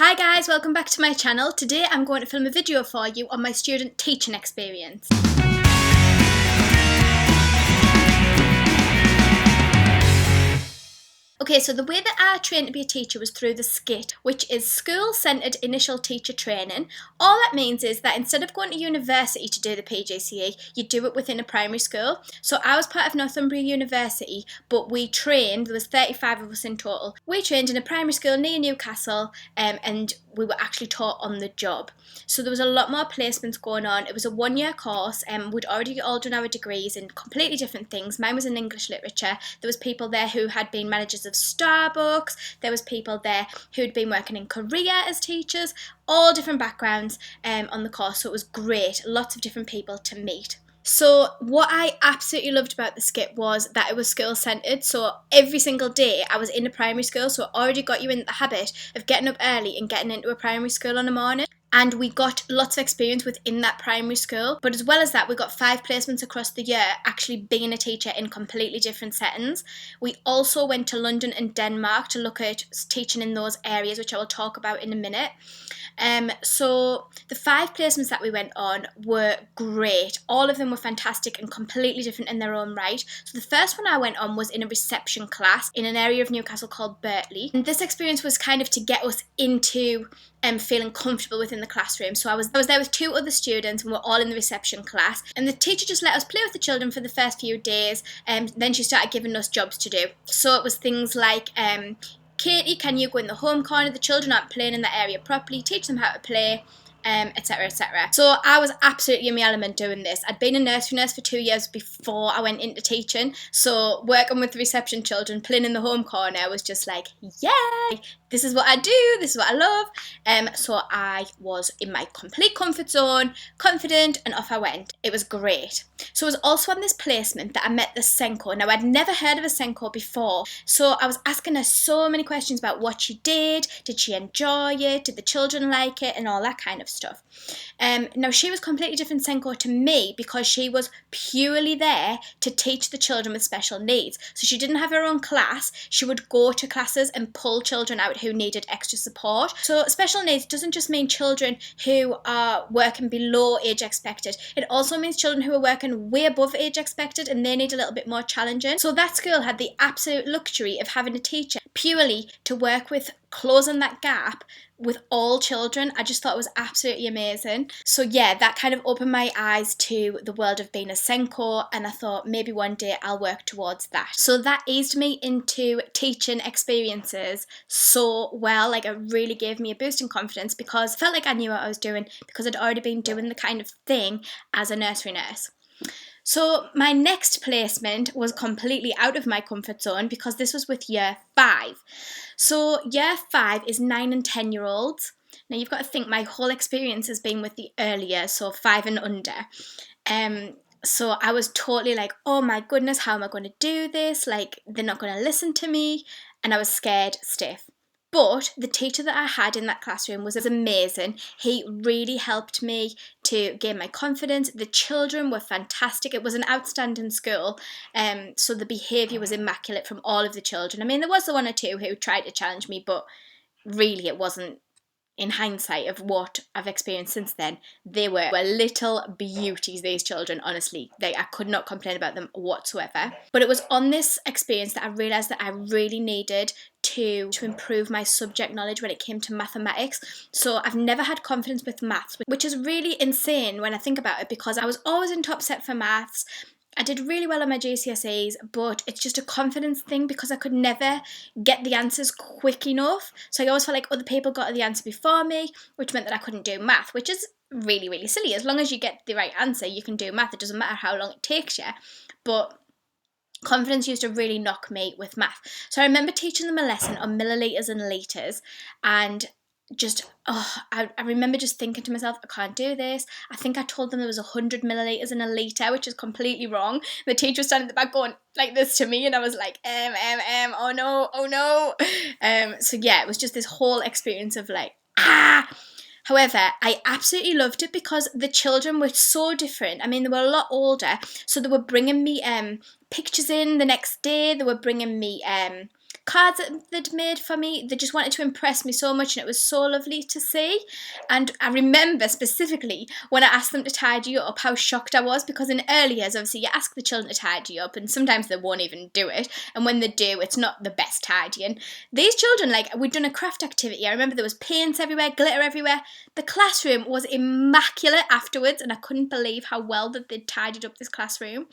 Hi guys, welcome back to my channel. Today I'm going to film a video for you on my student teaching experience. Okay, so the way that I trained to be a teacher was through the SCIT, which is School-Centred Initial Teacher Training. All that means is that instead of going to university to do the PGCE, you do it within a primary school. So I was part of Northumbria University, but we trained, there was 35 of us in total. We trained in a primary school near Newcastle, and we were actually taught on the job. So there was a lot more placements going on. It was a one-year course, and we'd already all done our degrees in completely different things. Mine was in English literature. There was people there who had been managers of Starbucks. There was people there who'd been working in Korea as teachers. All different backgrounds on the course, so it was great. Lots of different people to meet. So what I absolutely loved about the SCIT was that it was school-centred, so every single day I was in a primary school, so it already got you in the habit of getting up early and getting into a primary school in the morning. And we got lots of experience within that primary school. But as well as that, we got 5 placements across the year actually being a teacher in completely different settings. We also went to London and Denmark to look at teaching in those areas, which I will talk about in a minute. So the 5 placements that we went on were great. All of them were fantastic and completely different in their own right. So the first one I went on was in a reception class in an area of Newcastle called Birtley. And this experience was kind of to get us into feeling comfortable within the classroom. So I was there with 2 other students and we're all in the reception class, and the teacher just let us play with the children for the first few days, and then she started giving us jobs to do. So it was things like, Katie, can you go in the home corner? The children aren't playing in that area properly. Teach them how to play, etc, etc. So I was absolutely in my element doing this. I'd been a nursery nurse for 2 years before I went into teaching, so working with the reception children, playing in the home corner was just like, yeah, this is what I do, this is what I love. So I was in my complete comfort zone, confident, and off I went. It was great. So I was also on this placement that I met the Senko. Now, I'd never heard of a Senko before, so I was asking her so many questions about what she did she enjoy it, did the children like it, and all that kind of stuff. Now, she was completely different Senko to me because she was purely there to teach the children with special needs. So she didn't have her own class. She would go to classes and pull children out who needed extra support. So special needs doesn't just mean children who are working below age expected. It also means children who are working way above age expected and they need a little bit more challenging. So that school had the absolute luxury of having a teacher purely to work with closing that gap with all children. I just thought it was absolutely amazing. So yeah, that kind of opened my eyes to the world of being a Senko, and I thought maybe one day I'll work towards that. So that eased me into teaching experiences so well. Like, it really gave me a boost in confidence because I felt like I knew what I was doing because I'd already been doing the kind of thing as a nursery nurse. So my next placement was completely out of my comfort zone because this was with year 5. So year 5 is 9 and 10-year-olds. Now you've got to think my whole experience has been with the earlier, so 5 and under. So I was totally like, oh my goodness, how am I going to do this? Like, they're not going to listen to me. And I was scared stiff. But the teacher that I had in that classroom was amazing. He really helped me to gain my confidence. The children were fantastic. It was an outstanding school, so the behaviour was immaculate from all of the children. I mean, there was the 1 or 2 who tried to challenge me, but really it wasn't. In hindsight of what I've experienced since then, they were little beauties, these children, honestly. I could not complain about them whatsoever. But it was on this experience that I realised that I really needed to improve my subject knowledge when it came to mathematics. So I've never had confidence with maths, which is really insane when I think about it because I was always in top set for maths. I did really well on my GCSEs, but it's just a confidence thing because I could never get the answers quick enough. So I always felt like other people got the answer before me, which meant that I couldn't do math, which is really, really silly. As long as you get the right answer, you can do math. It doesn't matter how long it takes you. But confidence used to really knock me with math. So I remember teaching them a lesson on millilitres and litres, and I remember just thinking to myself, I can't do this. I think I told them there was 100 millilitres in a litre, which is completely wrong. The teacher was standing at the back going like this to me, and I was like, oh no. So yeah, it was just this whole experience of like, However, I absolutely loved it because the children were so different. I mean, they were a lot older, so they were bringing me pictures in the next day. They were bringing me cards that they'd made for me. They just wanted to impress me so much, and it was so lovely to see. And I remember specifically when I asked them to tidy up, how shocked I was, because in early years, obviously, you ask the children to tidy up, and sometimes they won't even do it, and when they do, it's not the best tidying. These children, like, we'd done a craft activity. I remember there was paints everywhere, glitter everywhere. The classroom was immaculate afterwards, and I couldn't believe how well that they'd tidied up this classroom.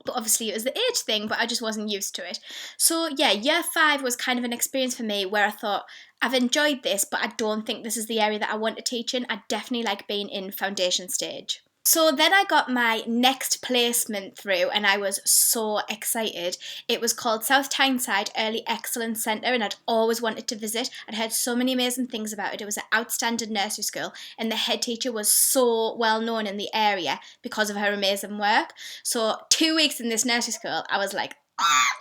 But obviously it was the age thing, but I just wasn't used to it. So yeah, year 5 was kind of an experience for me where I thought, I've enjoyed this, but I don't think this is the area that I want to teach in. I definitely like being in foundation stage. So then I got my next placement through, and I was so excited. It was called South Tyneside Early Excellence Centre, and I'd always wanted to visit. I'd heard so many amazing things about it. It was an outstanding nursery school, and the head teacher was so well known in the area because of her amazing work. So 2 weeks in this nursery school, I was like,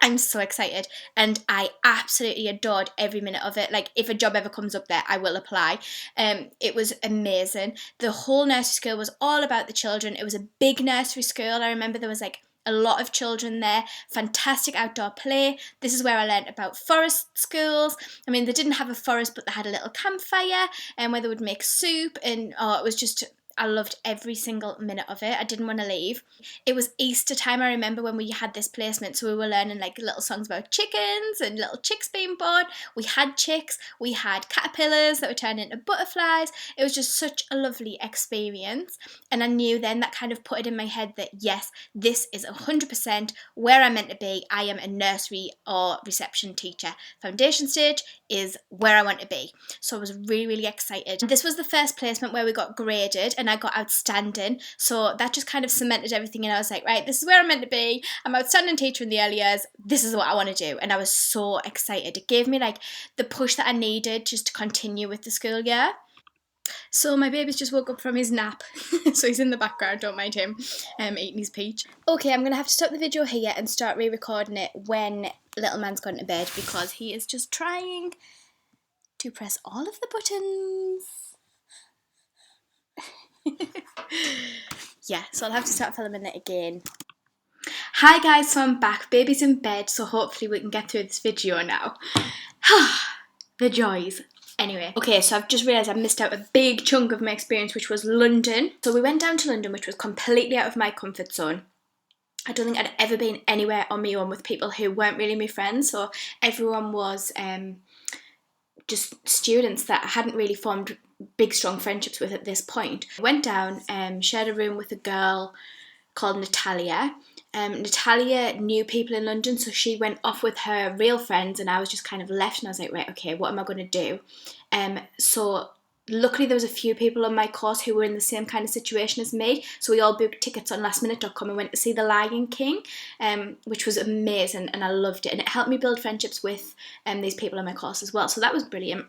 I'm so excited, and I absolutely adored every minute of it. Like, if a job ever comes up there, I will apply. It was amazing. The whole nursery school was all about the children. It was a big nursery school. I remember there was like a lot of children there. Fantastic outdoor play. This is where I learned about forest schools. I mean, they didn't have a forest, but they had a little campfire, and where they would make soup, and it was just, I loved every single minute of it. I didn't want to leave. It was Easter time, I remember, when we had this placement, so we were learning like little songs about chickens and little chicks being born. We had chicks, we had caterpillars that were turned into butterflies. It was just such a lovely experience, and I knew then that kind of put it in my head that yes, this is 100% where I'm meant to be. I am a nursery or reception teacher. Foundation stage is where I want to be. So I was really, really excited. This was the first placement where we got graded, and I got outstanding, so that just kind of cemented everything, and I was like, right, this is where I'm meant to be. I'm outstanding teacher in the early years. This is what I want to do, and I was so excited. It gave me like the push that I needed just to continue with the school year. So my baby's just woke up from his nap, so he's in the background, don't mind him, eating his peach. Okay, I'm going to have to stop the video here and start re-recording it when little man's gone to bed, because he is just trying to press all of the buttons. Yeah, so I'll have to start filming it again. Hi guys, so I'm back. Baby's in bed, so hopefully we can get through this video now. The joys. Anyway, okay, so I've just realised I missed out a big chunk of my experience, which was London. So we went down to London, which was completely out of my comfort zone. I don't think I'd ever been anywhere on my own with people who weren't really my friends, so everyone was just students that I hadn't really formed big strong friendships with at this point. I went down, shared a room with a girl called Natalia. Natalia knew people in London, so she went off with her real friends, and I was just kind of left, and I was like, right, okay, what am I going to do? So luckily there was a few people on my course who were in the same kind of situation as me, so we all booked tickets on lastminute.com and went to see The Lion King, which was amazing, and I loved it, and it helped me build friendships with these people on my course as well, so that was brilliant.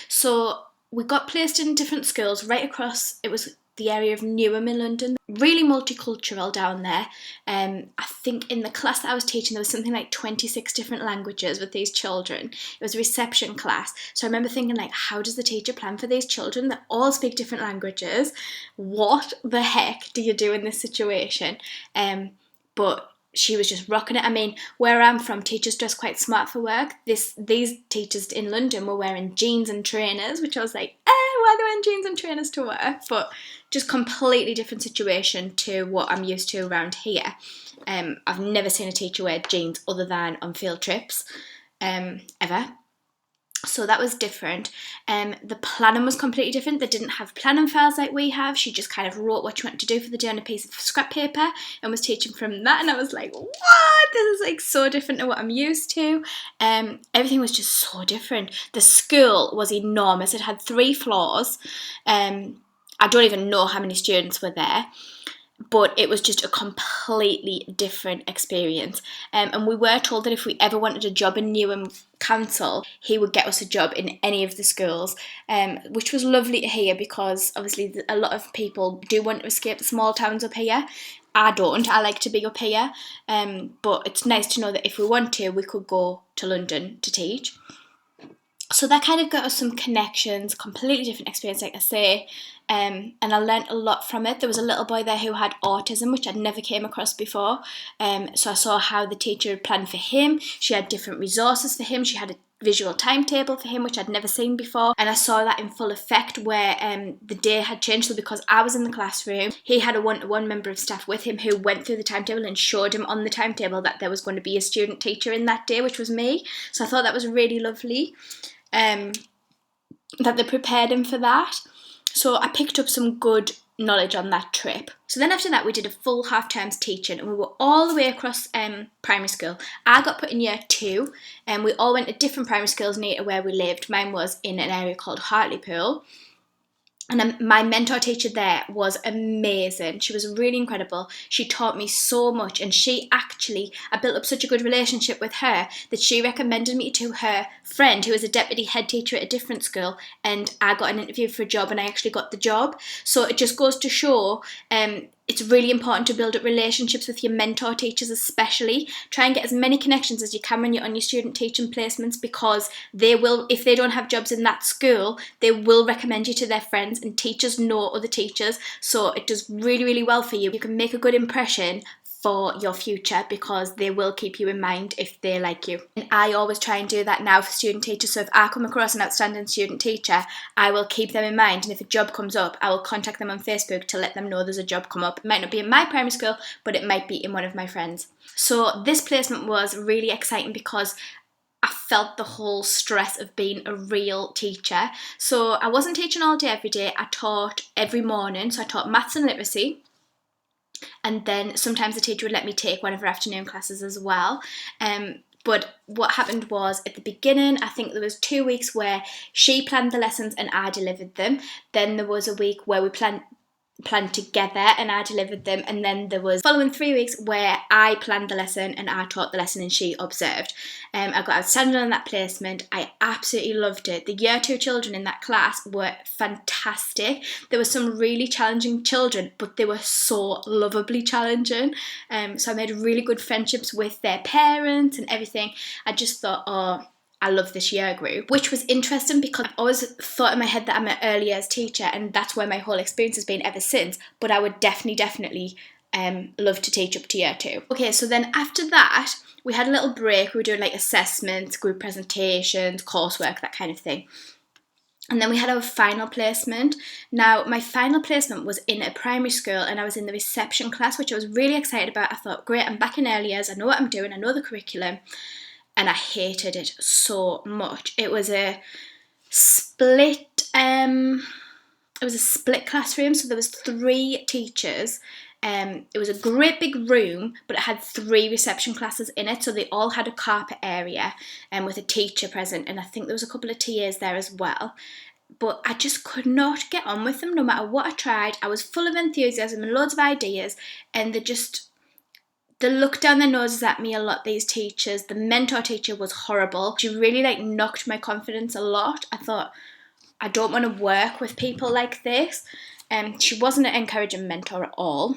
So we got placed in different schools right across, it was the area of Newham in London. Really multicultural down there. I think in the class that I was teaching there was something like 26 different languages with these children. It was a reception class, so I remember thinking like, how does the teacher plan for these children that all speak different languages? What the heck do you do in this situation? But she was just rocking it. I mean, where I'm from, teachers dress quite smart for work. These teachers in London were wearing jeans and trainers, which I was like, why are they wearing jeans and trainers to work? But just completely different situation to what I'm used to around here. I've never seen a teacher wear jeans other than on field trips, ever. So that was different. The planning was completely different. They didn't have planning files like we have. She just kind of wrote what she wanted to do for the day on a piece of scrap paper and was teaching from that. And I was like, what? This is like so different to what I'm used to. Everything was just so different. The school was enormous. It had 3 floors. I don't even know how many students were there, but it was just a completely different experience. And we were told that if we ever wanted a job in Newham Council, he would get us a job in any of the schools, which was lovely to hear, because obviously a lot of people do want to escape the small towns up here. I don't. I like to be up here, but it's nice to know that if we want to, we could go to London to teach. So that kind of got us some connections, completely different experience, like I say, and I learnt a lot from it. There was a little boy there who had autism, which I'd never came across before. So I saw how the teacher had planned for him. She had different resources for him. She had a visual timetable for him, which I'd never seen before, and I saw that in full effect where the day had changed. So because I was in the classroom, he had a one-to-one member of staff with him who went through the timetable and showed him on the timetable that there was going to be a student teacher in that day, which was me. So I thought that was really lovely, that they prepared him for that. So I picked up some good knowledge on that trip. So then after that we did a full half terms teaching, and we were all the way across primary school. I got put in year 2, and we all went to different primary schools near to where we lived. Mine was in an area called Hartlepool. And my mentor teacher there was amazing. She was really incredible. She taught me so much, and I built up such a good relationship with her that she recommended me to her friend who was a deputy head teacher at a different school, and I got an interview for a job and I actually got the job. So it just goes to show it's really important to build up relationships with your mentor teachers, especially. Try and get as many connections as you can when you're on your student teaching placements, because they will, if they don't have jobs in that school, they will recommend you to their friends, and teachers know other teachers. So it does really, really well for you. You can make a good impression for your future because they will keep you in mind if they like you. And I always try and do that now for student teachers. So if I come across an outstanding student teacher, I will keep them in mind, and if a job comes up, I will contact them on Facebook to let them know there's a job come up. It might not be in my primary school, but it might be in one of my friends. So this placement was really exciting because I felt the whole stress of being a real teacher. So I wasn't teaching all day every day. I taught every morning. So I taught maths and literacy, and then sometimes the teacher would let me take one of her afternoon classes as well. But what happened was, at the beginning, I think there was 2 weeks where she planned the lessons and I delivered them. Then there was a week where we planned together and I delivered them, and then there was following 3 weeks where I planned the lesson and I taught the lesson and she observed. I got outstanding on that placement. I absolutely loved it. The year 2 children in that class were fantastic. There were some really challenging children, but they were so lovably challenging. So I made really good friendships with their parents and everything. I just thought, oh, I love this year group, which was interesting because I've always thought in my head that I'm an early years teacher, and that's where my whole experience has been ever since. But I would definitely love to teach up to year 2. Okay, so then after that, we had a little break. We were doing like assessments, group presentations, coursework, that kind of thing. And then we had our final placement. Now, my final placement was in a primary school, and I was in the reception class, which I was really excited about. I thought, great, I'm back in early years. I know what I'm doing. I know the curriculum. And I hated it so much. It was a split classroom, so there was 3 teachers. It was a great big room, but it had 3 reception classes in it, so they all had a carpet area with a teacher present, and I think there was a couple of TAs there as well. But I just could not get on with them no matter what I tried. I was full of enthusiasm and loads of ideas, and they looked down their noses at me a lot, these teachers. The mentor teacher was horrible. She really knocked my confidence a lot. I thought, I don't want to work with people like this. She wasn't an encouraging mentor at all.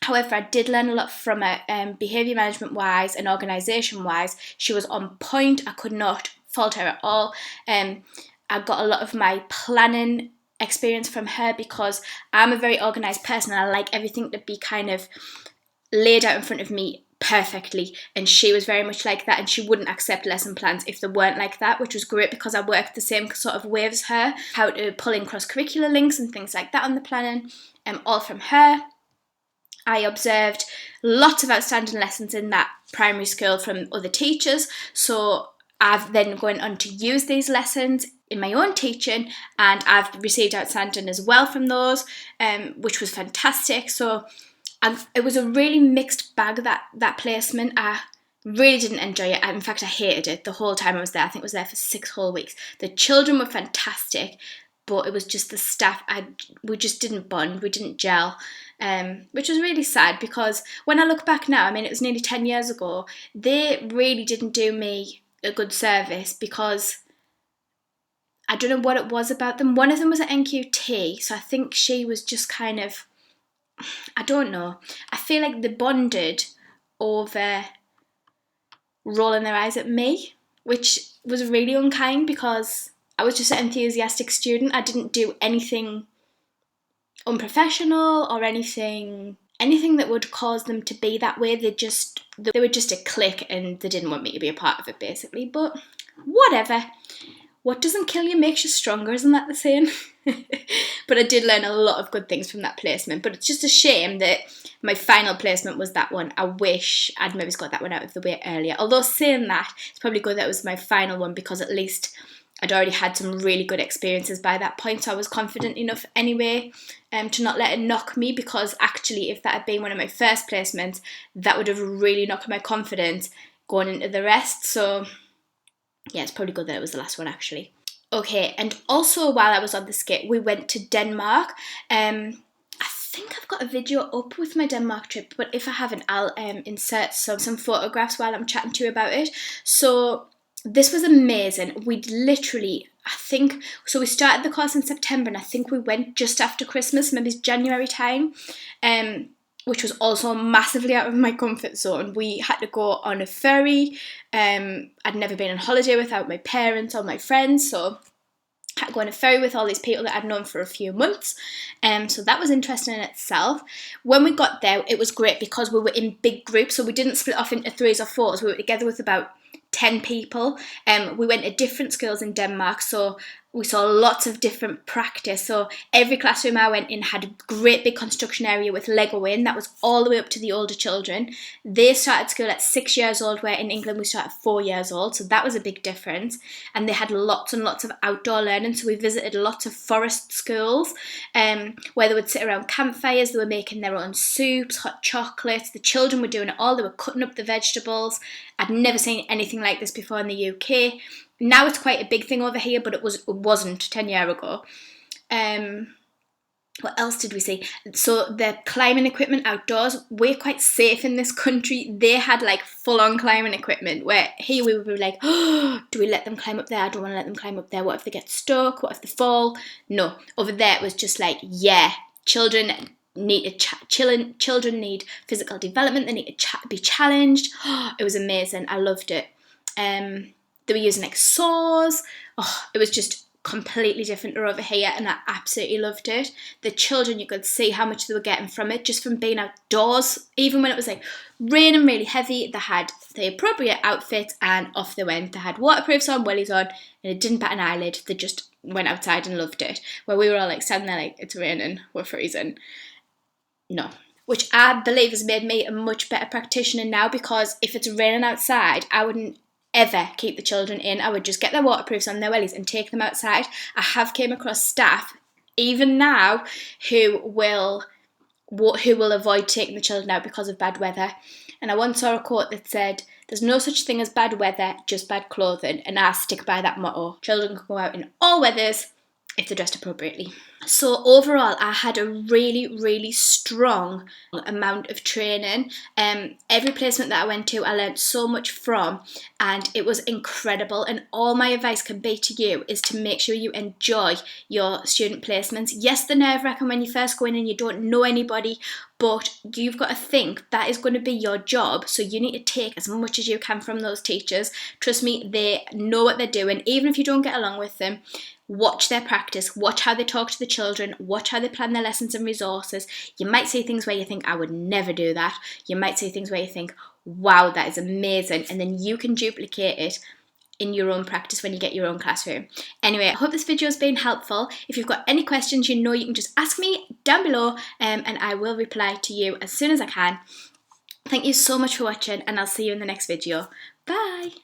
However, I did learn a lot from her, behaviour management wise and organisation wise. She was on point. I could not fault her at all. I got a lot of my planning experience from her because I'm a very organised person and I like everything to be kind of laid out in front of me perfectly, and she was very much like that, and she wouldn't accept lesson plans if they weren't like that, which was great because I worked the same sort of way as her, how to pull in cross-curricular links and things like that on the planning, all from her. I observed lots of outstanding lessons in that primary school from other teachers, so I've then gone on to use these lessons in my own teaching, and I've received outstanding as well from those, which was fantastic. So it was a really mixed bag, that placement. I really didn't enjoy it. In fact, I hated it the whole time I was there. I think I was there for 6 whole weeks. The children were fantastic, but it was just the staff. We just didn't bond. We didn't gel, which was really sad because when I look back now, I mean, it was nearly 10 years ago, they really didn't do me a good service because I don't know what it was about them. One of them was at NQT, so I think she was just kind of, I don't know. I feel like they bonded over rolling their eyes at me, which was really unkind because I was just an enthusiastic student. I didn't do anything unprofessional or anything that would cause them to be that way. They were just a clique and they didn't want me to be a part of it, basically. But whatever. What doesn't kill you makes you stronger, isn't that the saying? But I did learn a lot of good things from that placement. But it's just a shame that my final placement was that one. I wish I'd maybe got that one out of the way earlier. Although saying that, it's probably good that it was my final one because at least I'd already had some really good experiences by that point. So I was confident enough anyway to not let it knock me, because actually if that had been one of my first placements, that would have really knocked my confidence going into the rest. So yeah, it's probably good that it was the last one actually. Okay, and also while I was on the skit, we went to Denmark. I think I've got a video up with my Denmark trip, but if I haven't, I'll insert some photographs while I'm chatting to you about it. So this was amazing. We'd literally, so we started the course in September and I think we went just after Christmas, maybe January time. Which was also massively out of my comfort zone. We had to go on a ferry. I'd never been on holiday without my parents or my friends, so I had to go on a ferry with all these people that I'd known for a few months. So that was interesting in itself. When we got there, it was great because we were in big groups, so we didn't split off into 3s or 4s. We were together with about 10 people. We went to different schools in Denmark, so we saw lots of different practice. So every classroom I went in had a great big construction area with Lego in. That was all the way up to the older children. They started school at 6 years old, where in England we start at 4 years old. So that was a big difference. And they had lots and lots of outdoor learning. So we visited lots of forest schools where they would sit around campfires. They were making their own soups, hot chocolates. The children were doing it all. They were cutting up the vegetables. I'd never seen anything like this before in the UK. Now it's quite a big thing over here, but it wasn't 10 years ago. What else did we see? So the climbing equipment outdoors, we're quite safe in this country. They had like full-on climbing equipment, where here we would be like, oh, do we let them climb up there? I don't want to let them climb up there. What if they get stuck? What if they fall? No. Over there it was just like, yeah, children need children need physical development. They need to be challenged. Oh, it was amazing. I loved it. They were using like saws. Oh, it was just completely different to over here, and I absolutely loved it. The children, you could see how much they were getting from it just from being outdoors. Even when it was like raining really heavy, they had the appropriate outfits and off they went. They had waterproofs on, wellies on, and it didn't bat an eyelid. They just went outside and loved it. Where we were all like standing there like, it's raining, we're freezing. No. Which I believe has made me a much better practitioner now, because if it's raining outside, I wouldn't ever keep the children in. I would just get their waterproofs on, their wellies, and take them outside. I have came across staff, even now, who will avoid taking the children out because of bad weather. And I once saw a quote that said, there's no such thing as bad weather, just bad clothing. And I stick by that motto. Children can go out in all weathers if they're dressed appropriately. So overall, I had a really, really strong amount of training. Every placement that I went to, I learned so much from, and it was incredible. And all my advice can be to you is to make sure you enjoy your student placements. Yes, they're nerve-wracking when you first go in and you don't know anybody, but you've got to think that is going to be your job. So you need to take as much as you can from those teachers. Trust me, they know what they're doing. Even if you don't get along with them, watch their practice, watch how they talk to the children, watch how they plan their lessons and resources. You might see things where you think, I would never do that. You might see things where you think, wow, that is amazing. And then you can duplicate it in your own practice when you get your own classroom. Anyway, I hope this video has been helpful. If you've got any questions, you know you can just ask me down below, and I will reply to you as soon as I can. Thank you so much for watching, and I'll see you in the next video. Bye!